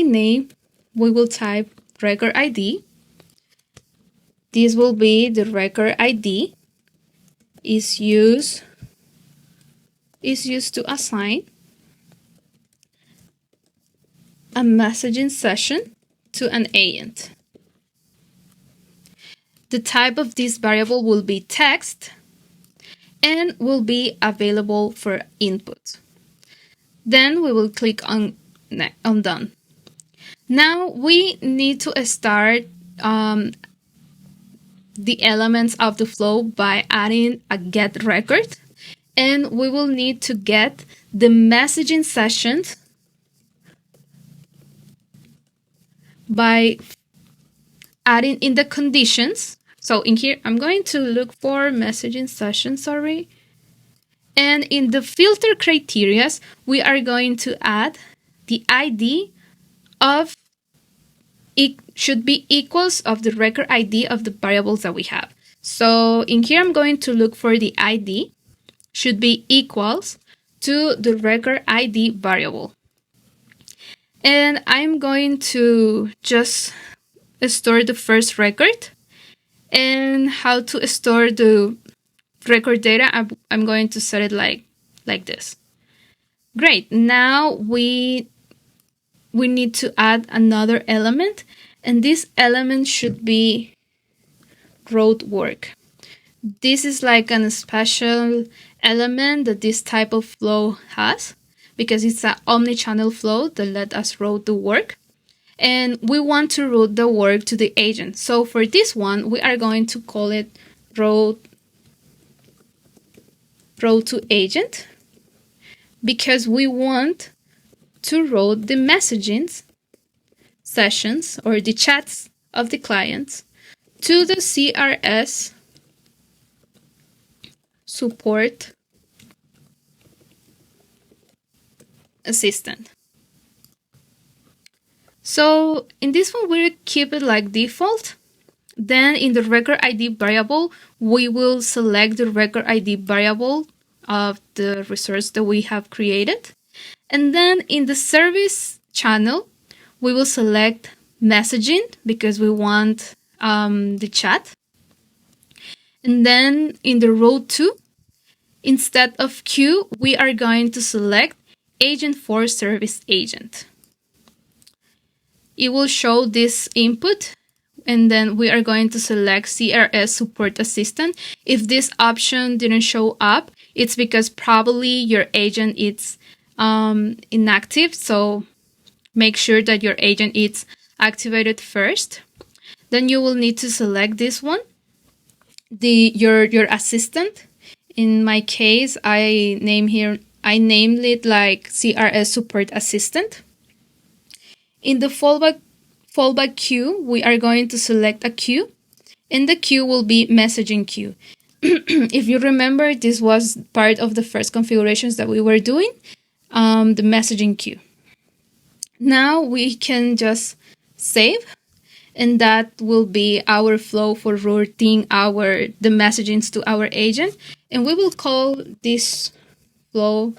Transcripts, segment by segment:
name, we will type record ID. This will be the record ID is used to assign a messaging session to an agent. The type of this variable will be text and will be available for input. Then we will click on done. Now we need to start the elements of the flow by adding a get record, and we will need to get the messaging sessions by adding in the conditions. So in here, I'm going to look for messaging session, and in the filter criteria, we are going to add the ID of it should be equals of the record ID of the variables that we have. So in here, I'm going to look for the ID should be equals to the record ID variable. And I'm going to just store the first record. And how to store the record data, I'm going to set it like this. Great. Now we need to add another element, and this element should be road work. This is like a special element that this type of flow has because it's an omni-channel flow that let us route the work. And we want to route the work to the agent. So for this one, we are going to call it route to agent because we want to route the messaging sessions or the chats of the clients to the CRS support assistant. So in this one, we'll keep it like default. Then in the record ID variable, we will select the record ID variable of the resource that we have created. And then in the service channel, we will select messaging because we want the chat. And then in the row 2, instead of queue, we are going to select AgentForce Service Agent. It will show this input, and then we are going to select CRS Support Assistant. If this option didn't show up, it's because probably your agent is inactive, so make sure that your agent is activated first. Then you will need to select this one, your assistant. In my case, I named it like CRS Support Assistant. In the fallback queue, we are going to select a queue, and the queue will be messaging queue. If you remember, this was part of the first configurations that we were doing, the messaging queue. Now we can just save, and that will be our flow for routing the messagings to our agent, and we will call this flow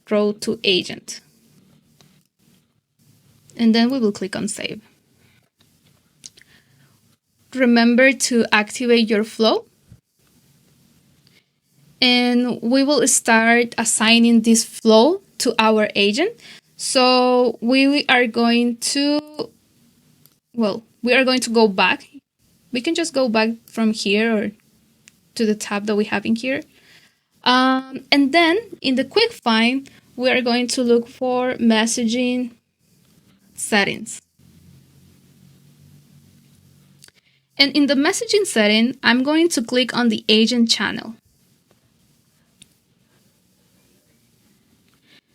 route to agent. And then we will click on save. Remember to activate your flow. And we will start assigning this flow to our agent. So we are going to go back. We can just go back from here or to the tab that we have in here. And then in the quick find, we are going to look for messaging settings. And in the messaging setting, I'm going to click on the agent channel.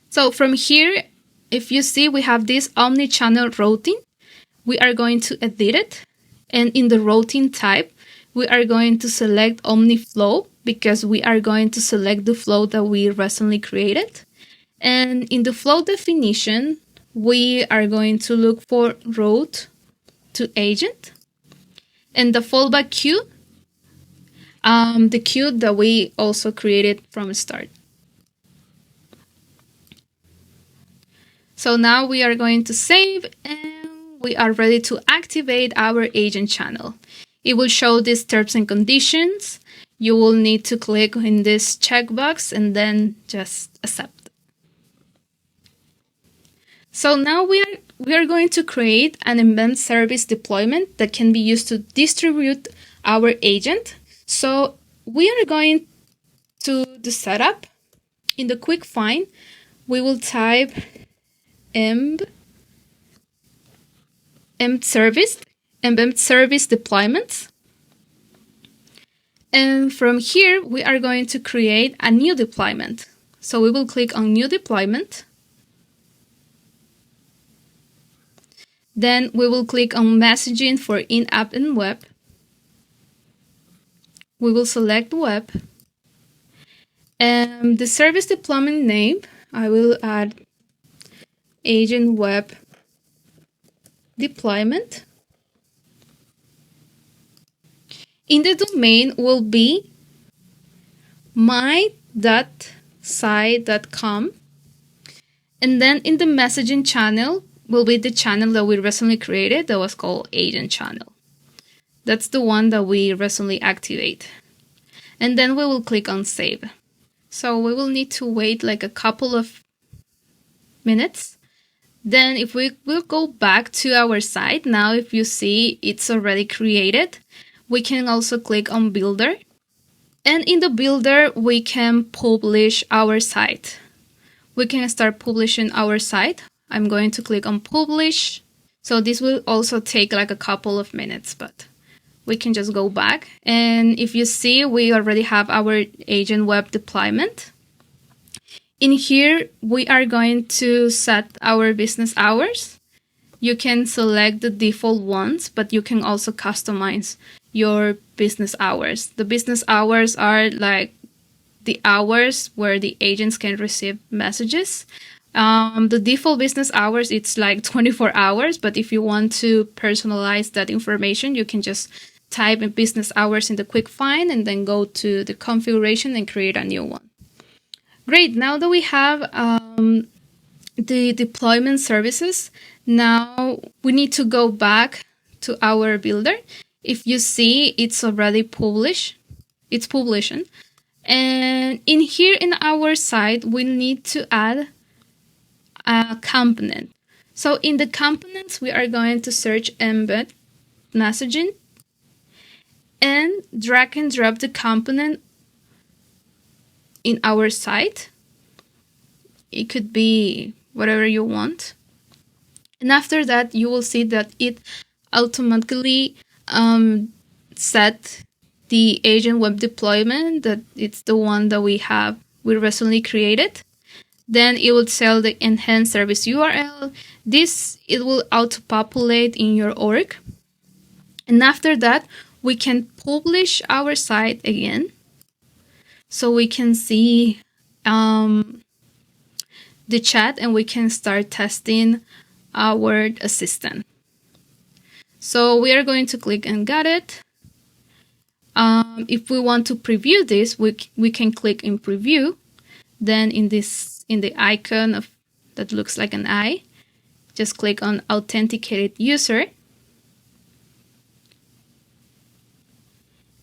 So from here, if you see, we have this omni-channel routing. We are going to edit it. And in the routing type, we are going to select OmniFlow because we are going to select the flow that we recently created. And in the flow definition, we are going to look for route to agent. And the fallback queue, the queue that we also created from start. So now we are going to save and we are ready to activate our agent channel. It will show these terms and conditions. You will need to click in this checkbox and then just accept. So now we are going to create an event service deployment that can be used to distribute our agent. So we are going to the setup. In the quick find, we will type emb service deployments. And from here, we are going to create a new deployment. So we will click on new deployment. Then we will click on messaging for in-app and web. We will select web. And the service deployment name, I will add agent web deployment. In the domain will be my.site.com. And then in the messaging channel will be the channel that we recently created that was called agent channel. That's the one that we recently activate. And then we will click on save. So we will need to wait like a couple of minutes. Then if we will go back to our site, now if you see it's already created, we can also click on builder. And in the builder, we can publish our site. We can start publishing our site. I'm going to click on publish. So this will also take like a couple of minutes, but we can just go back. And if you see, we already have our agent web deployment. In here, we are going to set our business hours. You can select the default ones, but you can also customize your business hours. The business hours are like the hours where the agents can receive messages. The default business hours, it's like 24 hours, but if you want to personalize that information, you can just type in business hours in the quick find and then go to the configuration and create a new one. Great, now that we have the deployment services, now we need to go back to our builder. If you see, it's already published. It's publishing. And in here in our site, we need to add a component. So in the components, we are going to search embed messaging and drag and drop the component in our site. It could be whatever you want. And after that, you will see that it automatically set the agent web deployment, that it's the one that we recently created. Then it will tell the enhanced service URL. It will auto-populate in your org. And after that, we can publish our site again. So we can see the chat and we can start testing our assistant. So we are going to click and got it. If we want to preview this, we can click in preview. Then in the icon that looks like an eye, just click on authenticated user.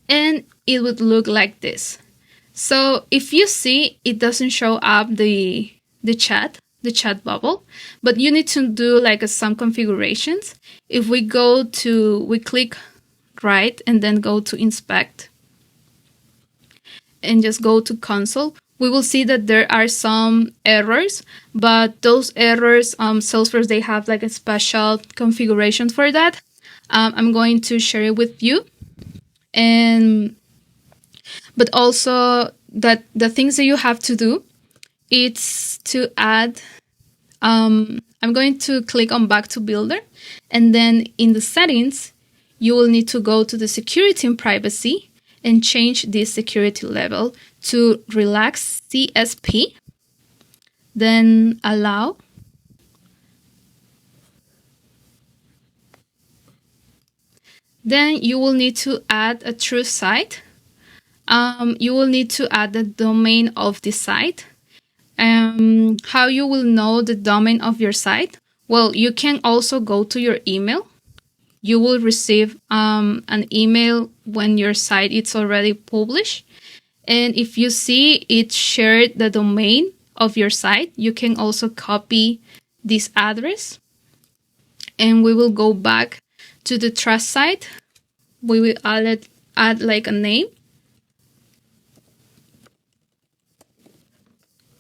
And it would look like this. So if you see, it doesn't show up the chat bubble, but you need to do like some configurations. If we click right and then go to inspect and just go to console, we will see that there are some errors, but those errors, Salesforce, they have like a special configuration for that. I'm going to share it with you. But also that the things that you have to do, it's to add, I'm going to click on back to builder, and then in the settings, you will need to go to the security and privacy and change this security level to relax CSP, then allow. Then you will need to add a true site. You will need to add the domain of the site. How you will know the domain of your site? Well, you can also go to your email. You will receive an email when your site is already published. And if you see it shared the domain of your site, you can also copy this address. And we will go back to the trust site. We will add like a name.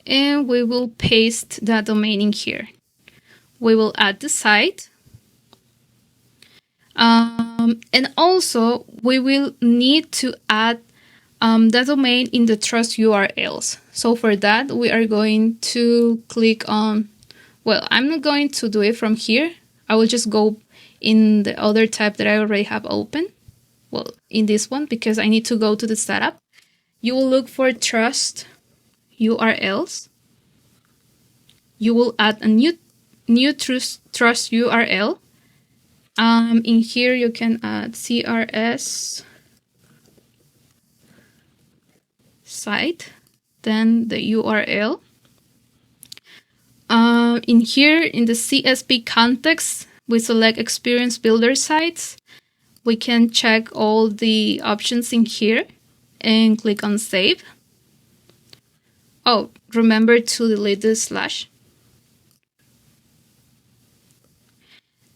And we will paste that domain in here. We will add the site. And also, we will need to add the domain in the trust URLs. So for that, we are going to click on, well, I'm not going to do it from here. I will just go in the other tab that I already have open. Well, in this one, because I need to go to the setup. You will look for trust URLs. You will add a new trust URL. In here, you can add CRS site, then the URL. In here, in the CSP context, we select Experience Builder sites. We can check all the options in here and click on Save. Oh, remember to delete the slash.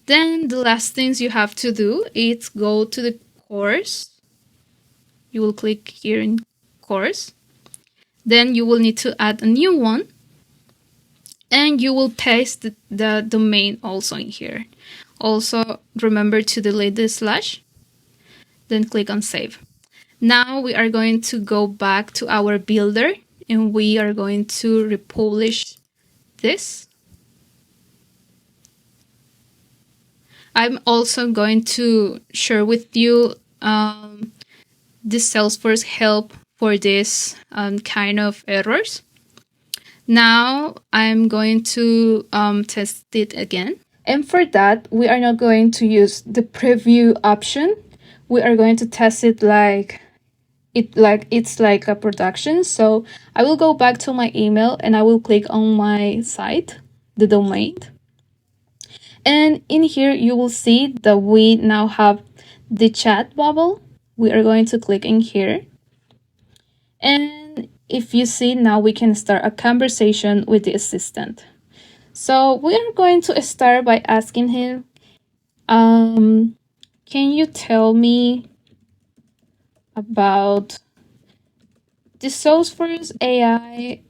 Then the last things you have to do is go to the course. You will click here in course. Then you will need to add a new one. And you will paste the domain also in here. Also, remember to delete the slash. Then click on Save. Now we are going to go back to our builder and we are going to republish this. I'm also going to share with you the Salesforce help for this kind of errors. Now I'm going to test it again. And for that, we are not going to use the preview option. We are going to test it like it's like a production. So I will go back to my email and I will click on my site, the domain. And in here, you will see that we now have the chat bubble. We are going to click in here. And if you see, now we can start a conversation with the assistant. So we are going to start by asking him, can you tell me about the Salesforce AI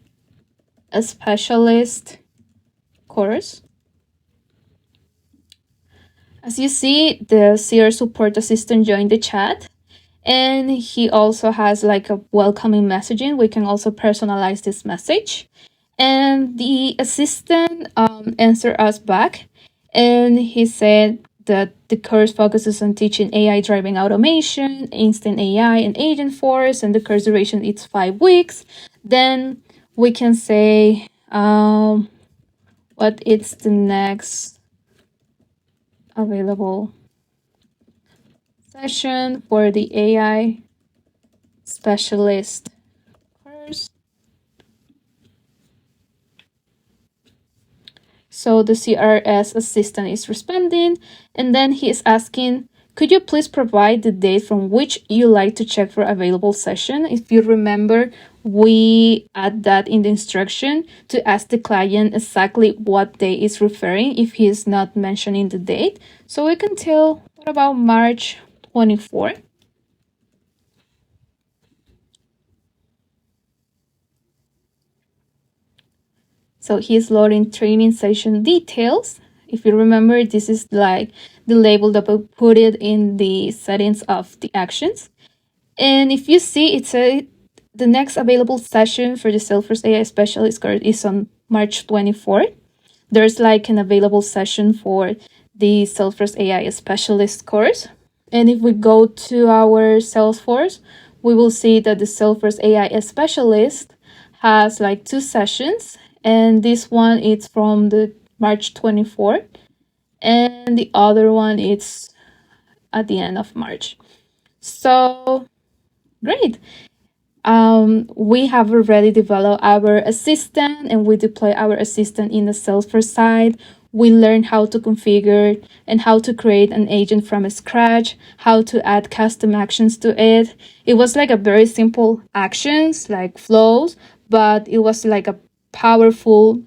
specialist course? As you see, the CR support assistant joined the chat. And he also has like a welcoming messaging. We can also personalize this message. And the assistant answered us back. And he said that the course focuses on teaching AI driving automation, instant AI, and AgentForce. And the course duration is 5 weeks. Then we can say what is the next available session for the AI specialist course. So the CRS assistant is responding, and then he is asking, could you please provide the date from which you like to check for available session? If you remember, we add that in the instruction to ask the client exactly what day is referring if he is not mentioning the date. So we can tell, what about March 24th? So he's loading training session details. If you remember, this is like the label that we put it in the settings of the actions. And if you see, it says the next available session for the Salesforce AI Specialist course is on March 24th. There's like an available session for the Salesforce AI Specialist course. And if we go to our Salesforce, we will see that the Salesforce AI Specialist has like 2 sessions. And this one is from the March 24th. And the other one is at the end of March. So, great. we have already developed our assistant and we deploy our assistant in the Salesforce side. We learn how to configure and how to create an agent from scratch, how to add custom actions to it. It was like a very simple actions, like flows, but it was like a powerful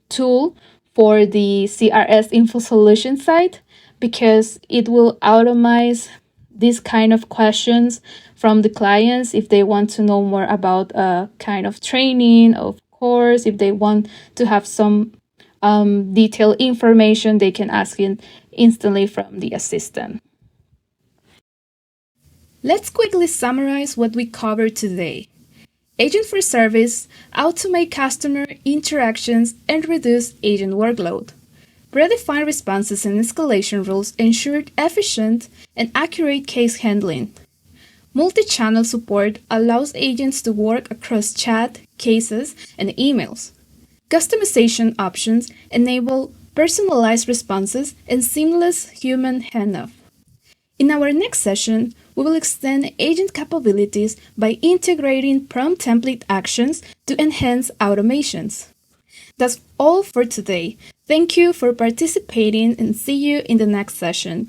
tool for the CRS info solution site because it will automate these kind of questions from the clients if they want to know more about a kind of training, of course, if they want to have some detailed information, they can ask it instantly from the assistant. Let's quickly summarize what we covered today. Agent for Service automate customer interactions and reduce agent workload. Predefined responses and escalation rules ensure efficient and accurate case handling. Multi-channel support allows agents to work across chat, cases, and emails. Customization options enable personalized responses and seamless human handoff. In our next session, we will extend agent capabilities by integrating prompt template actions to enhance automations. That's all for today. Thank you for participating and see you in the next session.